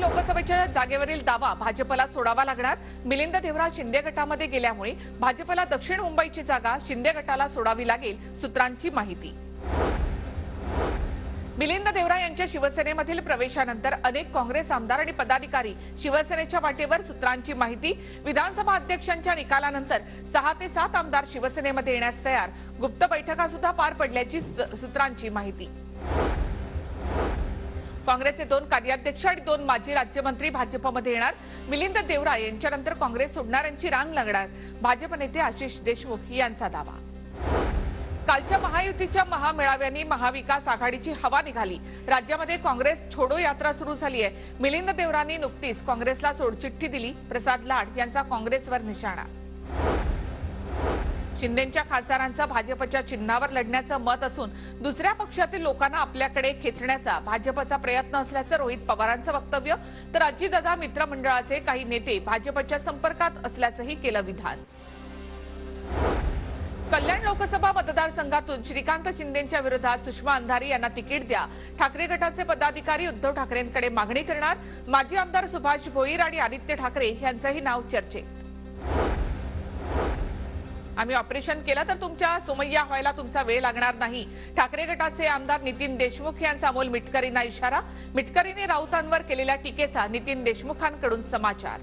लोकसभेच्या जागेवरील दावा भाजपला सोडावा लागणार। मिलिंद देवरा शिंदे गटामध्ये गेल्यामुळे भाजपला दक्षिण मुंबईची जागा शिंदे गटाला सोडावी लागेल, सूत्रांची माहिती। मिलिंद देवरा यांच्या शिवसेनेमधील प्रवेशानंतर अनेक काँग्रेस आमदार आणि पदाधिकारी शिवसेनेच्या वाटेवर, सूत्रांची माहिती। विधानसभा अध्यक्षांच्या निकालानंतर 6 ते 7 आमदार शिवसेनेमध्ये येण्यास तयार, गुप्त बैठका सुद्धा पार पडल्याची सूत्रांची माहिती। काँग्रेसचे 2 कार्याध्यक्ष आणि 2 माजी राज्यमंत्री भाजपमध्ये येणार। मिलिंद देवरा यांच्यानंतर काँग्रेस सोडणाऱ्यांची रांग लागणार, भाजप नेते आशिष देशमुख यांचा दावा। कालच्या महायुतीच्या महामेळाव्याने महाविकास आघाडीची हवा निघाली। राज्यामध्ये काँग्रेस छोडो यात्रा सुरू झाली आहे। मिलिंद देवरांनी नुकतीच काँग्रेसला सोडचिठ्ठी दिली। प्रसाद लाड यांचा काँग्रेसवर निशाणा। शिंदेच्या खासदारांचा भाजपच्या चिन्हावर लढण्याचं मत असून दुसऱ्या पक्षातील लोकांना आपल्याकडे खेचण्याचा भाजपचा प्रयत्न असल्याचं रोहित पवारांचं वक्तव्य। तर अजितदादा मित्रमंडळाचे काही नेते भाजपच्या संपर्कात असल्याचंही केलं विधान। कल्याण लोकसभा मतदारसंघातून श्रीकांत शिंदेच्या विरोधात सुषमा अंधारी यांना तिकीट द्या, ठाकरे गटाचे पदाधिकारी उद्धव ठाकरेंकडे मागणी करणार। माजी आमदार सुभाष भोईर आणि आदित्य ठाकरे यांचंही नाव चर्चेत। आम्ही ऑपरेशन केलं तर तुमच्या सोमय्या व्हायला तुमचा वेळ लागणार नाही, ठाकरे गटाचे आमदार नितीन देशमुख यांचा अमोल मिटकरींना इशारा। मिटकरींनी राऊतांवर केलेल्या टीकेचा नितीन देशमुखांकडून समाचार।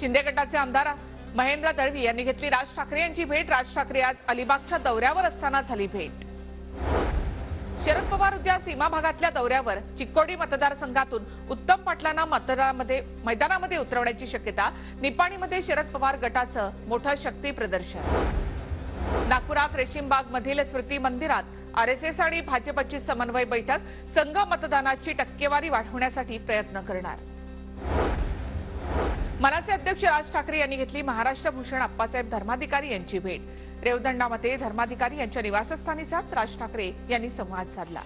शिंदे गटाचे आमदार महेंद्र दळवी यांनी घेतली राज ठाकरे यांची भेट। राज ठाकरे आज अलिबागच्या दौऱ्यावर असताना झाली भेट। शरद पवार उद्या सीमा भागातल्या दौऱ्यावर, चिक्कोडी मतदारसंघातून उत्तम पाटलांना मैदानामध्ये उतरवण्याची शक्यता। निपाणीमध्ये शरद पवार गटाचं मोठं शक्ती प्रदर्शन। नागपुरात रेशीमबाग मधील स्मृती मंदिरात आरएसएस आणि भाजपची समन्वय बैठक, संघ मतदानाची टक्केवारी वाढवण्यासाठी प्रयत्न करणार। मनसे अध्यक्ष राज ठाकरे यांनी घेतली महाराष्ट्र भूषण अप्पासाहेब धर्माधिकारी यांची भेट। रेवदंडामध्ये धर्माधिकारी यांच्या निवासस्थानी जात राज ठाकरे यांनी संवाद साधला।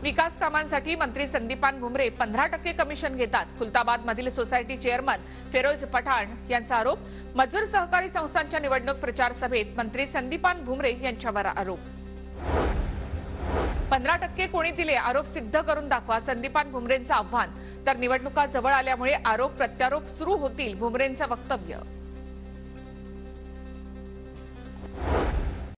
विकास कामांसाठी मंत्री संदीपान भुमरे 15% कमिशन घेतात, खुलताबादमधील सोसायटी चेअरमन फिरोज पठाण यांचा आरोप। मजूर सहकारी संस्थांच्या निवडणूक प्रचार सभेत मंत्री संदीपान भुमरे यांच्यावर आरोप। 15% कोणी दिले, आरोप सिद्ध करून दाखवा, संदीपान भुमरेंचं आव्हान। तर निवडणुका जवळ आल्यामुळे आरोप प्रत्यारोप सुरू होतील, भुमरेंचं वक्तव्य।